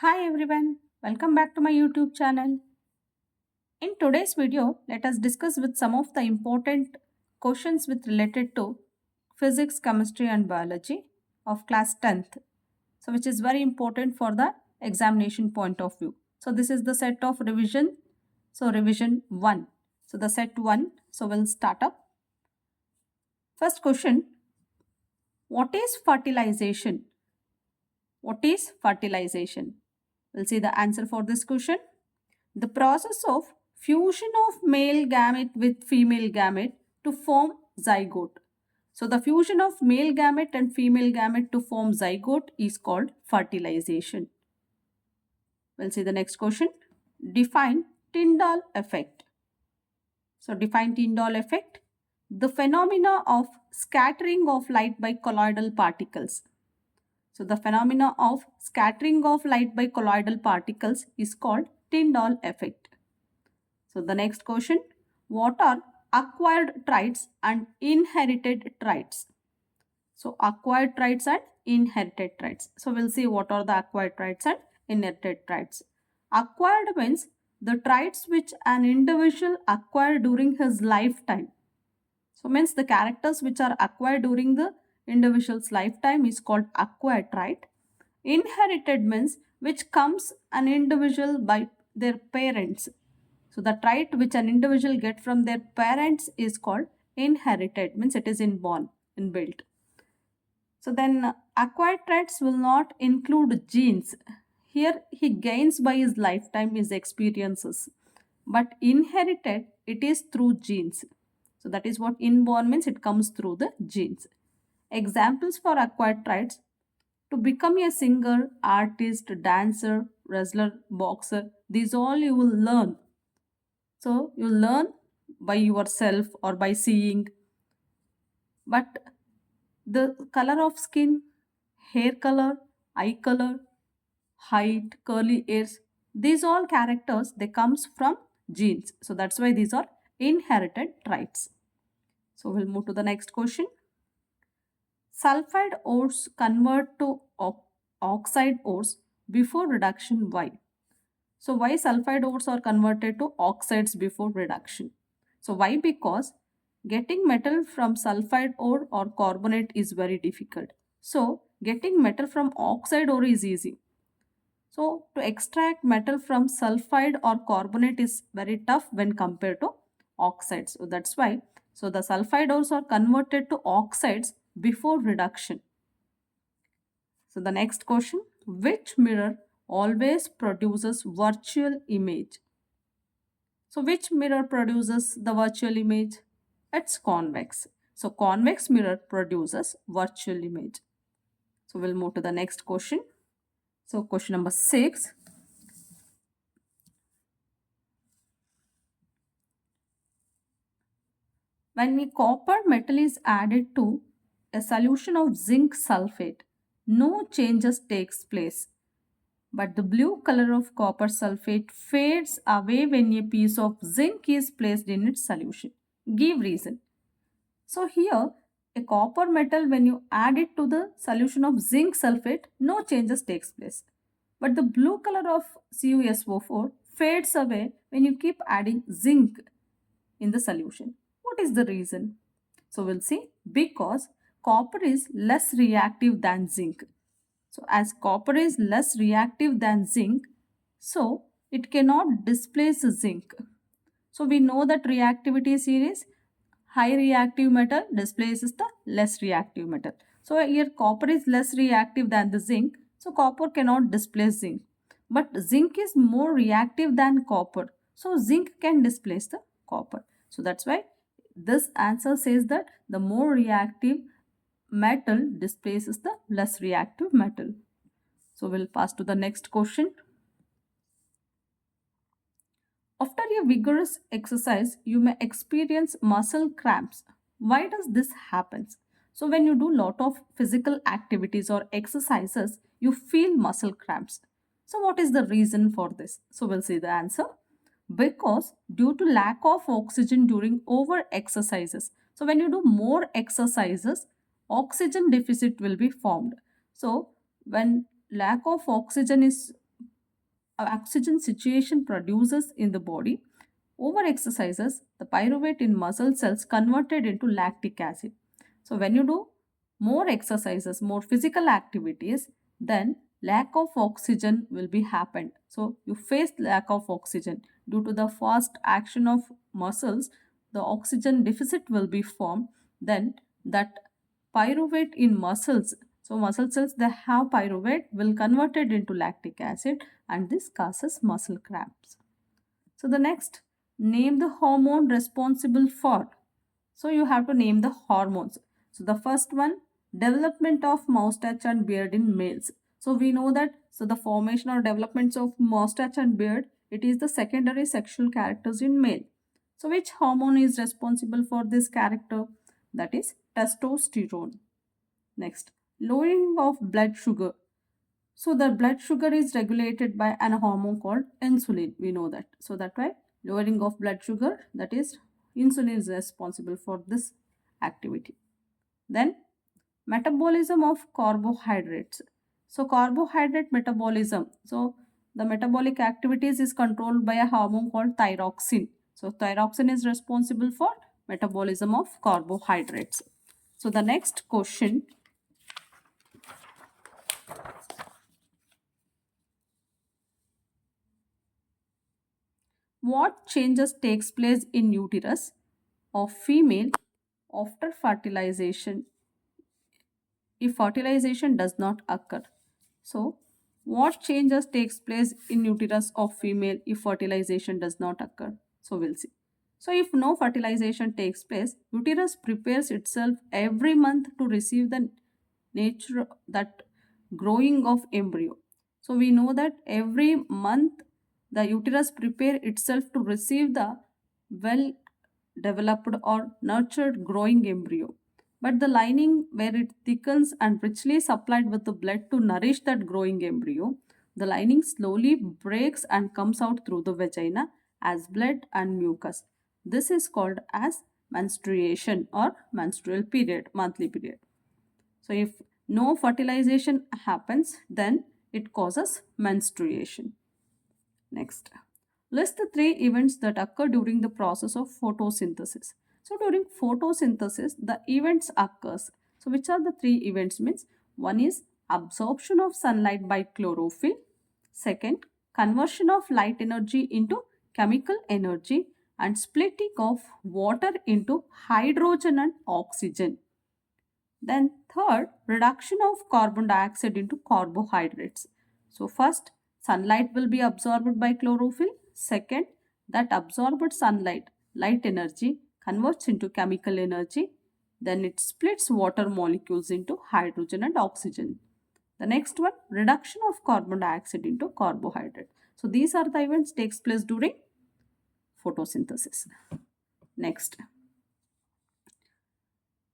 Hi everyone, welcome back to my YouTube channel. In today's video, let us discuss with some of the important questions with related to physics, chemistry and biology of class 10th. So which is very important for the examination point of view. So this is the set of revision. So revision 1. So the set 1. So we'll start up. First question, what is fertilization? What is fertilization? We'll see the answer for this question. The process of fusion of male gamete with female gamete to form zygote. So the fusion of male gamete and female gamete to form zygote is called fertilization. We'll see the next question. Define Tyndall effect. So define Tyndall effect. The phenomena of scattering of light by colloidal particles. So the phenomena of scattering of light by colloidal particles is called Tyndall effect. So the next question, what are acquired traits and inherited traits? So acquired traits and inherited traits. So we'll see what are the acquired traits and inherited traits. Acquired means the traits which an individual acquired during his lifetime. So means the characters which are acquired during the individual's lifetime is called acquired trait. Inherited means which comes an individual by their parents. So the trait which an individual get from their parents is called inherited, means it is inborn, inbuilt. So then acquired traits will not include genes. Here he gains by his lifetime, his experiences. But inherited, it is through genes. So that is what inborn means, it comes through the genes. Examples for acquired traits: to become a singer, artist, dancer, wrestler, boxer, these all you will learn. So you learn by yourself or by seeing. But the color of skin, hair color, eye color, height, curly hairs, these all characters, they comes from genes. So that's why these are inherited traits. So we'll move to the next question. Sulfide ores convert to oxide ores before reduction. Why? So why sulfide ores are converted to oxides before reduction? So why? Because getting metal from sulfide ore or carbonate is very difficult. So getting metal from oxide ore is easy. So to extract metal from sulfide or carbonate is very tough when compared to oxides. So that's why. So the sulfide ores are converted to oxides before reduction. So the next question, which mirror always produces virtual image? So which mirror produces the virtual image? It's convex. So convex mirror produces virtual image. So we'll move to the next question. So question number 6. When a copper metal is added to a solution of zinc sulfate, no changes takes place. But the blue color of copper sulfate fades away when a piece of zinc is placed in its solution. Give reason. So here, a copper metal, when you add it to the solution of zinc sulfate, no changes takes place. But the blue color of CuSO4 fades away when you keep adding zinc in the solution. What is the reason? So we'll see, because copper is less reactive than zinc. So as copper is less reactive than zinc, so it cannot displace zinc. So we know that reactivity series, high reactive metal displaces the less reactive metal. So here copper is less reactive than the zinc, so copper cannot displace zinc. But zinc is more reactive than copper, so zinc can displace the copper. So that's why this answer says that the more reactive metal displaces the less reactive metal. So we'll pass to the next question. After a vigorous exercise, you may experience muscle cramps. Why does this happen? So when you do lot of physical activities or exercises, you feel muscle cramps. So what is the reason for this? So we'll see the answer. Because due to lack of oxygen during over exercises. So when you do more exercises, oxygen deficit will be formed. So when lack of oxygen is oxygen situation produces in the body, over exercises, the pyruvate in muscle cells converted into lactic acid. So when you do more exercises, more physical activities, then lack of oxygen will be happened. So you face lack of oxygen due to the fast action of muscles, the oxygen deficit will be formed. Then that pyruvate in muscles, so muscle cells that have pyruvate will converted into lactic acid, and this causes muscle cramps. So the next, name the hormone responsible for. So you have to name the hormones. So the first one, development of moustache and beard in males. So we know that, so the formation or developments of moustache and beard, it is the secondary sexual characters in male. So which hormone is responsible for this character? That is testosterone. Next, lowering of blood sugar. So the blood sugar is regulated by an hormone called insulin. We know that. So that way, lowering of blood sugar, that is insulin is responsible for this activity. Then metabolism of carbohydrates. So carbohydrate metabolism. So the metabolic activities is controlled by a hormone called thyroxine. So thyroxine is responsible for metabolism of carbohydrates. So the next question, what changes takes place in uterus of female after fertilization if fertilization does not occur? So what changes takes place in uterus of female if fertilization does not occur? So we'll see. So if no fertilization takes place, uterus prepares itself every month to receive the nature that growing of embryo. So we know that every month the uterus prepare itself to receive the well developed or nurtured growing embryo. But the lining where it thickens and richly supplied with the blood to nourish that growing embryo, the lining slowly breaks and comes out through the vagina as blood and mucus. This is called as menstruation or menstrual period, monthly period. So if no fertilization happens, then it causes menstruation. Next, list the three events that occur during the process of photosynthesis. So during photosynthesis, the events occurs. So which are the three events means? One is absorption of sunlight by chlorophyll. Second, conversion of light energy into chemical energy, and splitting of water into hydrogen and oxygen. Then third, reduction of carbon dioxide into carbohydrates. So first, sunlight will be absorbed by chlorophyll. Second, that absorbed sunlight, light energy, converts into chemical energy. Then it splits water molecules into hydrogen and oxygen. The next one, reduction of carbon dioxide into carbohydrate. So these are the events takes place during photosynthesis. Next,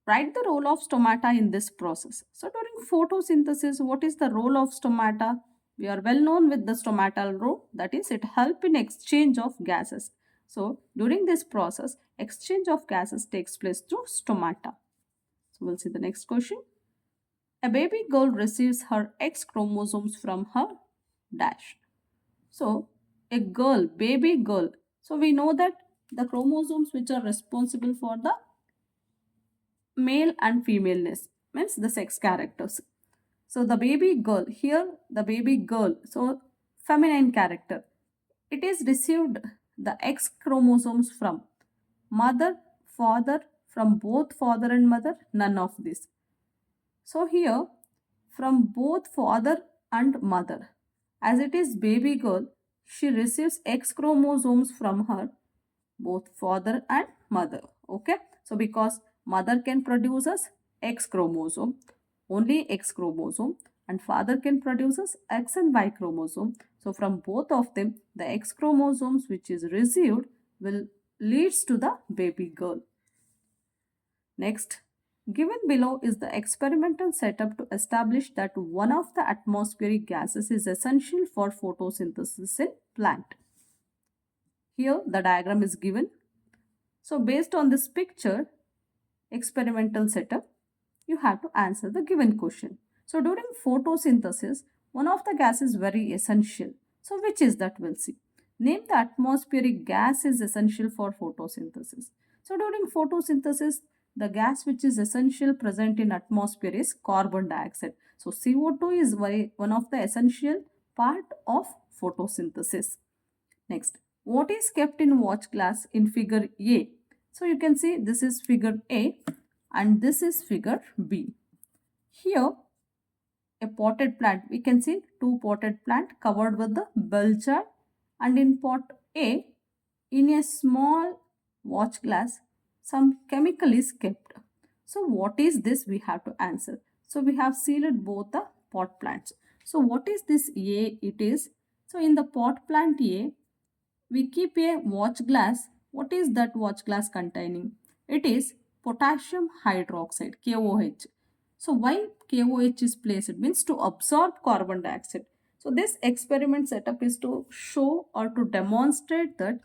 write the role of stomata in this process. So during photosynthesis, what is the role of stomata? We are well known with the stomatal role, that is it help in exchange of gases. So during this process, exchange of gases takes place through stomata. So we'll see the next question. A baby girl receives her X chromosomes from her dash. So a girl, baby girl. So we know that the chromosomes which are responsible for the male and femaleness means the sex characters. So the baby girl, here the baby girl, so feminine character, it is received the X chromosomes from mother, father, from both father and mother, none of this. So here from both father and mother, as it is baby girl, she receives X chromosomes from her both father and mother. Okay, so because mother can produce us X chromosome, only X chromosome, and father can produce us X and Y chromosome. So from both of them, the X chromosomes which is received will leads to the baby girl. Next, given below is the experimental setup to establish that one of the atmospheric gases is essential for photosynthesis in plant. Here the diagram is given. So based on this picture, experimental setup, you have to answer the given question. So during photosynthesis, one of the gas is very essential. So which is that? We'll see. Name the atmospheric gas is essential for photosynthesis. So during photosynthesis, the gas which is essential present in atmosphere is carbon dioxide. So CO2 is one of the essential part of photosynthesis. Next, what is kept in watch glass in figure A? So you can see this is figure A and this is figure B. Here a potted plant, we can see two potted plant covered with the bell jar, and in pot A, in a small watch glass, some chemical is kept. So what is this? We have to answer. So we have sealed both the pot plants. So what is this A? It is, so in the pot plant A, we keep a watch glass. What is that watch glass containing? It is potassium hydroxide, KOH. So why KOH is placed? It means to absorb carbon dioxide. So this experiment setup is to show or to demonstrate that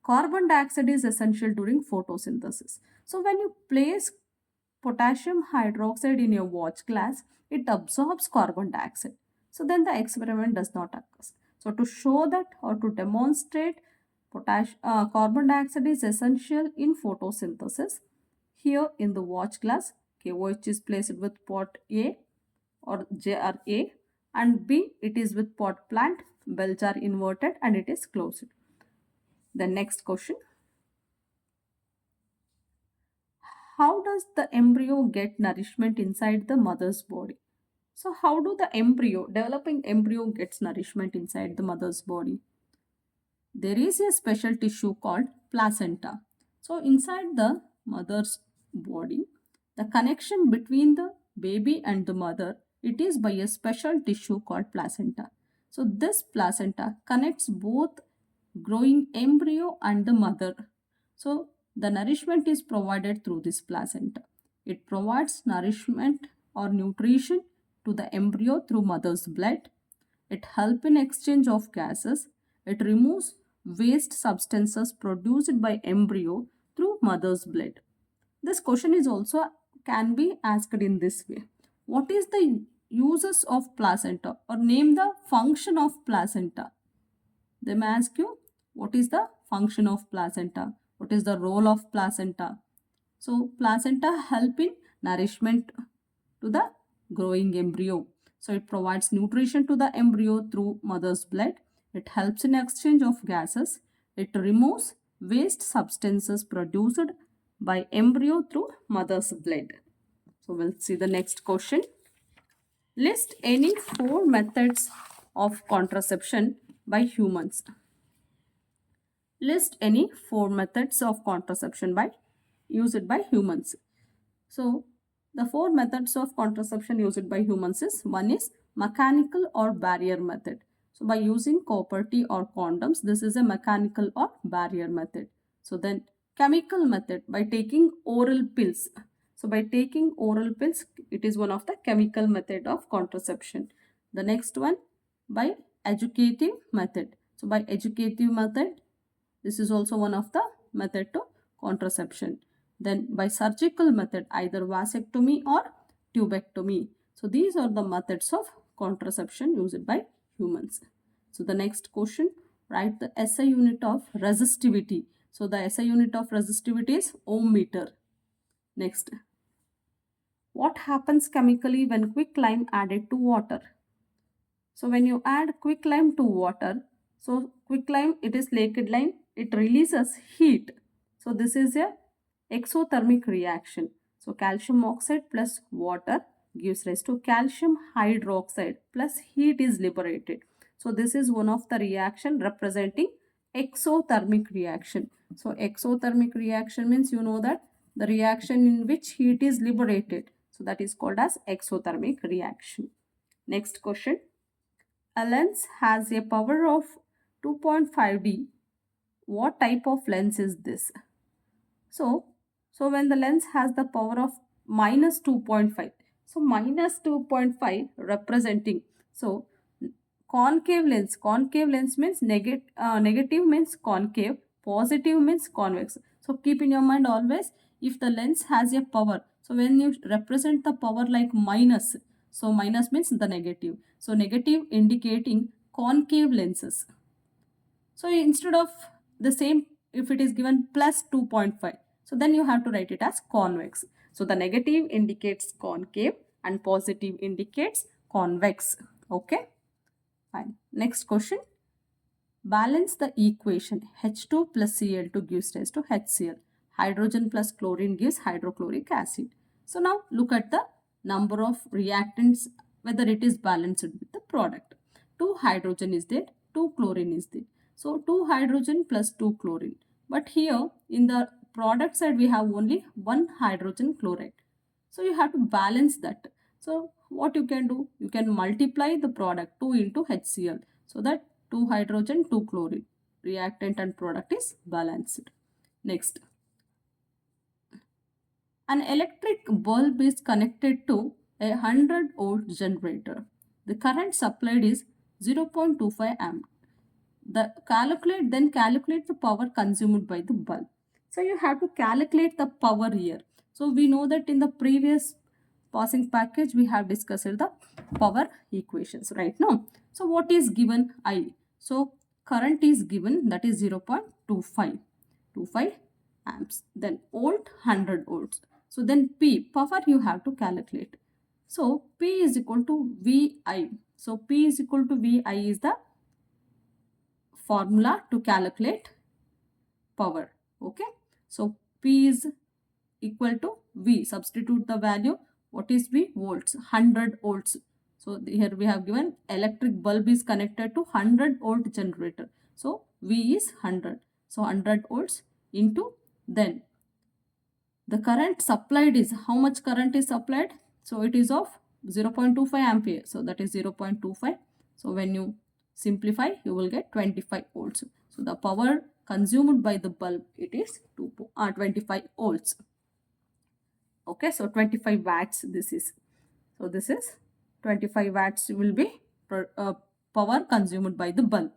carbon dioxide is essential during photosynthesis. So when you place potassium hydroxide in your watch glass, it absorbs carbon dioxide. So then the experiment does not occur. So to show that or to demonstrate carbon dioxide is essential in photosynthesis, here in the watch glass, KOH is placed with pot A or jar A, and B it is with pot plant, bell jar inverted, and it is closed. The next question. How does the embryo get nourishment inside the mother's body? So how do the developing embryo gets nourishment inside the mother's body? There is a special tissue called placenta. So inside the mother's body, the connection between the baby and the mother, it is by a special tissue called placenta. So this placenta connects both growing embryo and the mother. So the nourishment is provided through this placenta. It provides nourishment or nutrition to the embryo through mother's blood. It helps in exchange of gases. It removes waste substances produced by embryo through mother's blood. This question is also can be asked in this way. What is the uses of placenta, or name the function of placenta? They may ask you what is the function of placenta, what is the role of placenta. So placenta help in nourishment to the growing embryo. So it provides nutrition to the embryo through mother's blood. It helps in exchange of gases. It removes waste substances produced by embryo through mother's blood. So we'll see the next question. List any 4 methods of contraception by humans. List any 4 methods of contraception used by humans. So the 4 methods of contraception used by humans is, one is mechanical or barrier method. So by using copper T or condoms, this is a mechanical or barrier method. So then chemical method, by taking oral pills. So by taking oral pills, it is one of the chemical method of contraception. The next one, by educative method. So by educative method, this is also one of the method to contraception. Then by surgical method, either vasectomy or tubectomy. So these are the methods of contraception used by humans. So the next question, write the SI unit of resistivity. So the SI unit of resistivity is ohm meter. Next, what happens chemically when quicklime added to water? So when you add quicklime to water, so quicklime, it is liquid lime, it releases heat. So this is a exothermic reaction. So calcium oxide plus water gives rise to calcium hydroxide plus heat is liberated. So this is one of the reaction representing exothermic reaction. So exothermic reaction means you know that the reaction in which heat is liberated. So that is called as exothermic reaction. Next question. A lens has a power of 2.5D. What type of lens is this? So when the lens has the power of minus 2.5, so minus 2.5 representing, so concave lens means negative means concave, positive means convex. So keep in your mind always, if the lens has a power, so when you represent the power like minus, so minus means the negative, so negative indicating concave lenses. So instead of the same, if it is given plus 2.5, so then you have to write it as convex. So the negative indicates concave and positive indicates convex. Okay, fine. Next question. Balance the equation. H2 plus Cl2 gives rise to HCl. Hydrogen plus chlorine gives hydrochloric acid. So now look at the number of reactants, whether it is balanced with the product. 2 hydrogen is there, 2 chlorine is there. So 2 hydrogen plus 2 chlorine. But here in the product side we have only 1 hydrogen chloride. So you have to balance that. So what you can do? You can multiply the product 2 into HCl. So that 2 hydrogen, 2 chlorine. Reactant and product is balanced. Next. An electric bulb is connected to a 100 volt generator. The current supplied is 0.25 amp. Then calculate the power consumed by the bulb. So you have to calculate the power here. So we know that in the previous passing package we have discussed the power equations right now. So what is given? I. So current is given, that is 0.25 amps. Then volt 100 volts. So then P, power you have to calculate. So P is equal to VI. So P is equal to VI is the formula to calculate power. Okay. So P is equal to V. Substitute the value. What is V? Volts. 100 volts. So here we have given electric bulb is connected to 100 volt generator. So V is 100. So 100 volts into, then the current supplied is, how much current is supplied? So it is of 0.25 ampere. So that is 0.25. So when you simplify, you will get 25 volts. So the power consumed by the bulb, it is 25 volts. Okay, so 25 watts this is. So this is 25 watts will be power consumed by the bulb.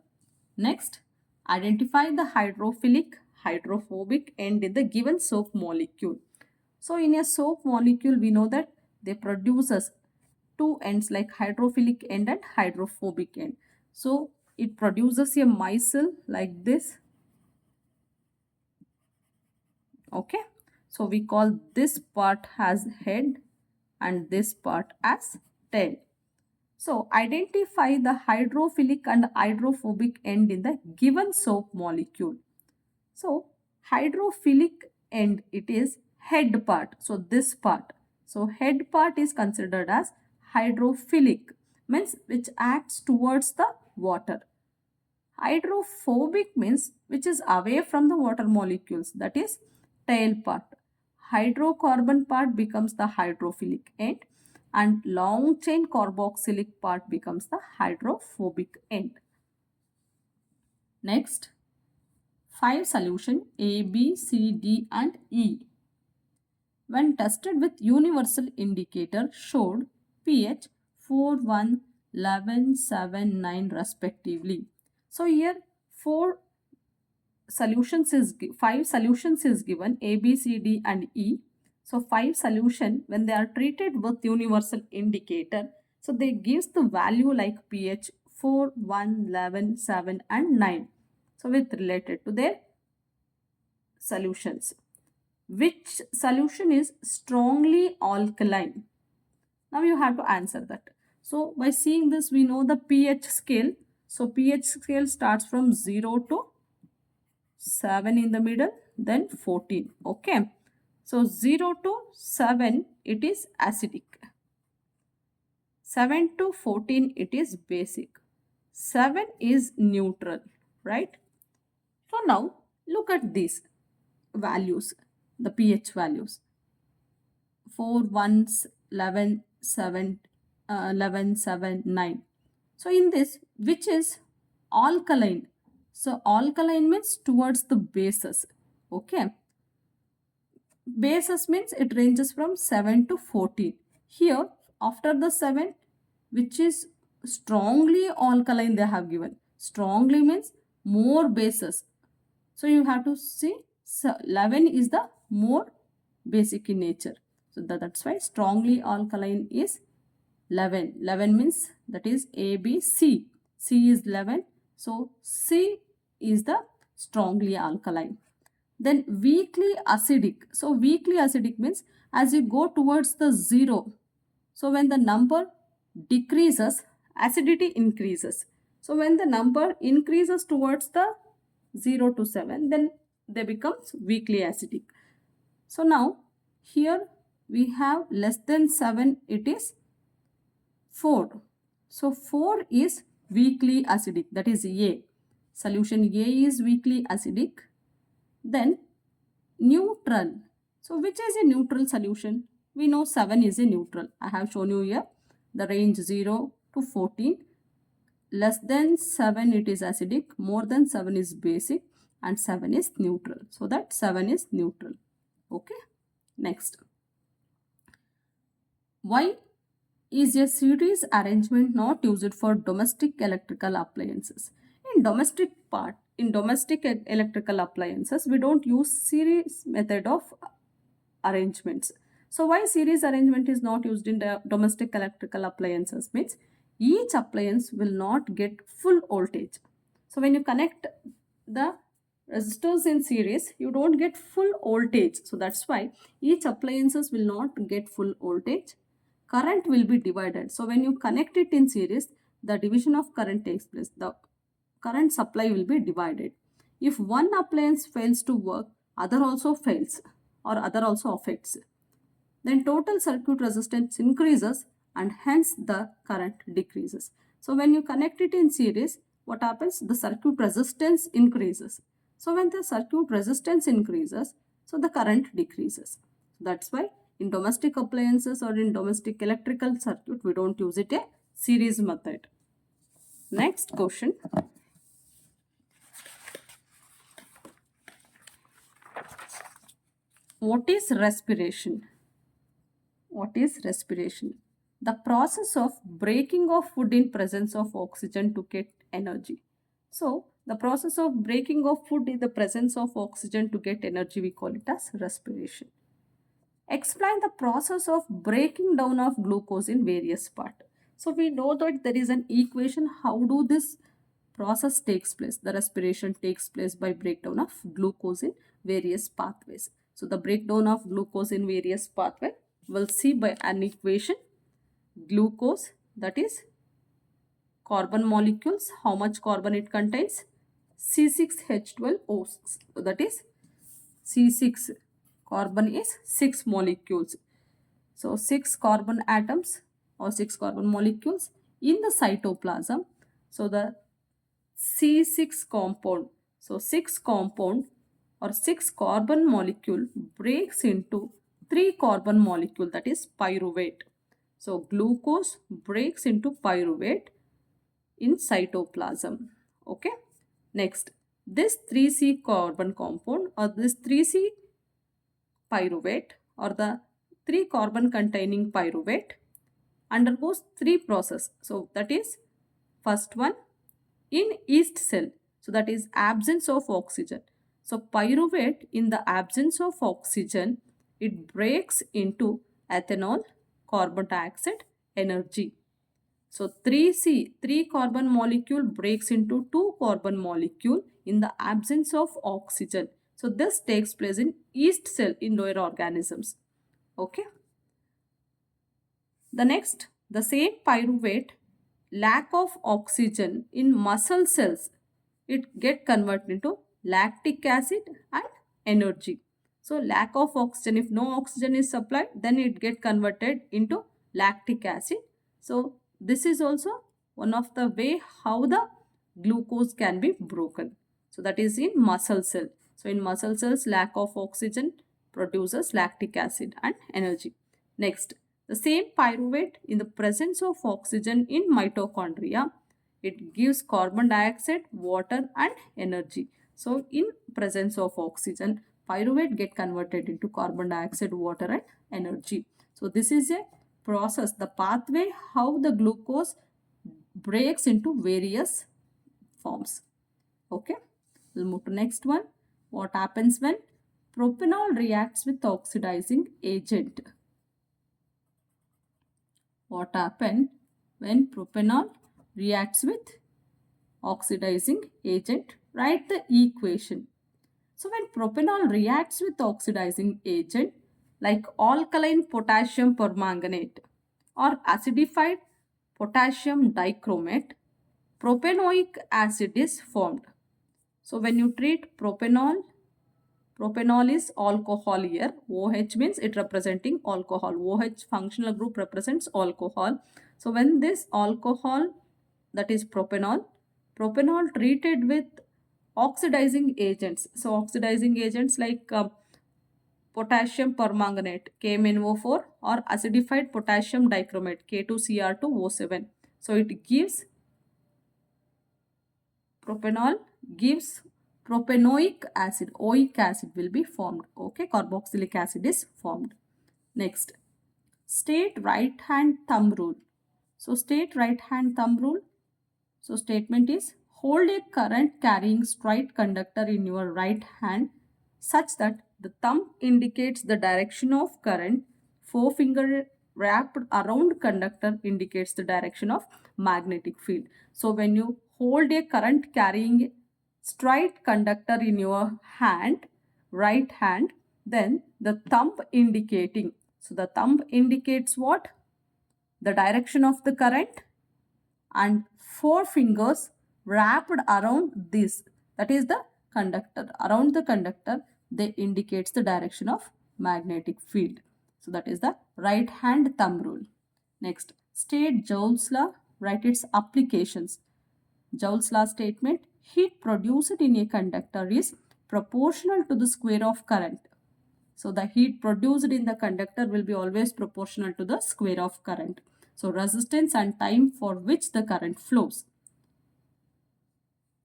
Next, identify the hydrophilic, hydrophobic end in the given soap molecule. So in a soap molecule, we know that they produces two ends like hydrophilic end and hydrophobic end. So it produces a micelle like this. Okay. So we call this part as head and this part as tail. So identify the hydrophilic and hydrophobic end in the given soap molecule. So hydrophilic end, it is head part. So this part. So head part is considered as hydrophilic, means which acts towards the water. Hydrophobic means which is away from the water molecules, that is tail part. Hydrocarbon part becomes the hydrophilic end and long chain carboxylic part becomes the hydrophobic end. Next, 5 solution A, B, C, D and E. When tested with universal indicator showed pH 4, 1, 11, 7, 9 respectively. So here 5 solutions is given A, B, C, D and E. So 5 solution, when they are treated with universal indicator, so they gives the value like pH 4, 1, 11, 7 and 9. So with related to their solutions. Which solution is strongly alkaline? Now you have to answer that. So by seeing this, we know the pH scale. So pH scale starts from 0 to 7 in the middle, then 14. Okay. So 0 to 7, it is acidic. 7 to 14, it is basic. 7 is neutral, right? So now look at these values, the pH values. 4, 1, 11, 7, 11, 7, 9. So in this, which is alkaline? So alkaline means towards the bases. Okay. Bases means it ranges from 7 to 14. Here, after the 7, which is strongly alkaline they have given. Strongly means more bases. So you have to see 11 is the more basic in nature. So that's why strongly alkaline is 11. 11 means that is A, B, C. C is 11. So C is the strongly alkaline. Then weakly acidic. So weakly acidic means as you go towards the 0, so when the number decreases, acidity increases. So when the number increases towards the 0 to 7, then they becomes weakly acidic. So now here we have less than 7, it is 4. So 4 is weakly acidic, that is A. Solution A is weakly acidic. Then neutral. So which is a neutral solution? We know 7 is a neutral. I have shown you here the range 0 to 14. Less than 7 it is acidic, more than 7 is basic, and 7 is neutral. So that 7 is neutral. Okay. Next. Why is a series arrangement not used for domestic electrical appliances? In domestic electrical appliances, we don't use series method of arrangements. So why series arrangement is not used in the domestic electrical appliances means each appliance will not get full voltage. So when you connect the resistors in series, you don't get full voltage. So that's why each appliances will not get full voltage. Current will be divided. So when you connect it in series, the division of current takes place. The current supply will be divided. If one appliance fails to work, other also fails or other also affects. Then total circuit resistance increases and hence the current decreases. So when you connect it in series, what happens? The circuit resistance increases. So when the circuit resistance increases, so the current decreases. That's why in domestic appliances or in domestic electrical circuit, we don't use it a series method. Next question. What is respiration? What is respiration? The process of breaking of food in presence of oxygen to get energy. So the process of breaking of food in the presence of oxygen to get energy, we call it as respiration. Explain the process of breaking down of glucose in various parts. So we know that there is an equation. How do this process takes place? The respiration takes place by breakdown of glucose in various pathways. So the breakdown of glucose in various pathways we'll see by an equation. Glucose, that is carbon molecules, how much carbon it contains? C6H12O6, that is C6. Carbon is 6 molecules. So 6 carbon atoms or 6 carbon molecules in the cytoplasm. So the C6 compound, so 6 compound or 6 carbon molecule breaks into 3 carbon molecule, that is pyruvate. So glucose breaks into pyruvate in cytoplasm. Okay. Next, this 3C carbon compound or this 3C pyruvate or the 3 carbon containing pyruvate undergoes 3 processes. So that is first one in yeast cell. So that is absence of oxygen. So pyruvate in the absence of oxygen, it breaks into ethanol, carbon dioxide, energy. So 3C, 3 carbon molecule breaks into 2 carbon molecule in the absence of oxygen. So this takes place in yeast cell in lower organisms. Okay. The next, the same pyruvate, lack of oxygen in muscle cells, it get converted into lactic acid and energy. So lack of oxygen, if no oxygen is supplied, then it get converted into lactic acid. So this is also one of the way how the glucose can be broken. So that is in muscle cell. So in muscle cells, lack of oxygen produces lactic acid and energy. Next, the same pyruvate in the presence of oxygen in mitochondria, it gives carbon dioxide, water and energy. So in presence of oxygen, pyruvate get converted into carbon dioxide, water and energy. So this is a process, the pathway how the glucose breaks into various forms. Okay, we'll move to next one. What happens when propanol reacts with oxidizing agent? What happens when propanol reacts with oxidizing agent, write the equation. So when propanol reacts with oxidizing agent like alkaline potassium permanganate or acidified potassium dichromate, propanoic acid is formed. So when you treat propanol, propanol is alcohol here. OH means it representing alcohol. OH functional group represents alcohol. So when this alcohol, that is propanol, propanol treated with oxidizing agents. So oxidizing agents like potassium permanganate KMnO4 or acidified potassium dichromate K2Cr2O7. So it gives propanol gives propanoic acid. Oic acid will be formed. Okay, carboxylic acid is formed. Next, state right hand thumb rule. So state right hand thumb rule. So statement is hold a current carrying straight conductor in your right hand such that the thumb indicates the direction of current, forefinger wrapped around conductor indicates the direction of magnetic field. So when you hold a current carrying straight conductor in your hand, right hand, then the thumb indicating. So the thumb indicates what? The direction of the current, and four fingers wrapped around this, that is the conductor, around the conductor, they indicates the direction of magnetic field. So that is the right hand thumb rule. Next, state Joule's law, write its applications. Joule's law statement, heat produced in a conductor is proportional to the square of current. So the heat produced in the conductor will be always proportional to the square of current. So resistance and time for which the current flows.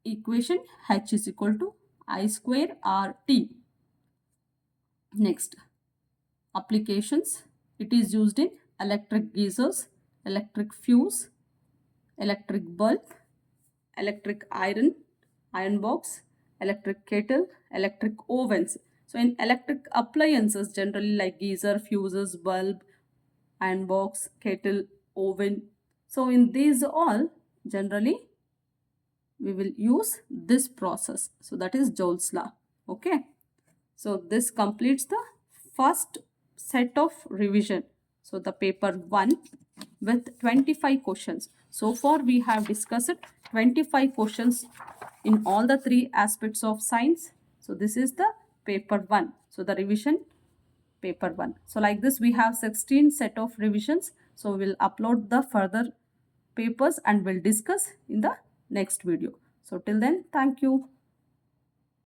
Equation H is equal to I square RT. Next, applications. It is used in electric geysers, electric fuse, electric bulb, electric iron box, electric kettle, electric ovens. So in electric appliances, generally like geyser, fuses, bulb, iron box, kettle, oven. So in these all, generally we will use this process. So that is Joule's law. Okay. So this completes the first set of revision. So the paper 1 with 25 questions. So far we have discussed 25 questions in all the three aspects of science. So this is the paper 1. So the revision paper 1. So like this we have 16 set of revisions. So we'll upload the further papers and we'll discuss in the next video. So till then, thank you.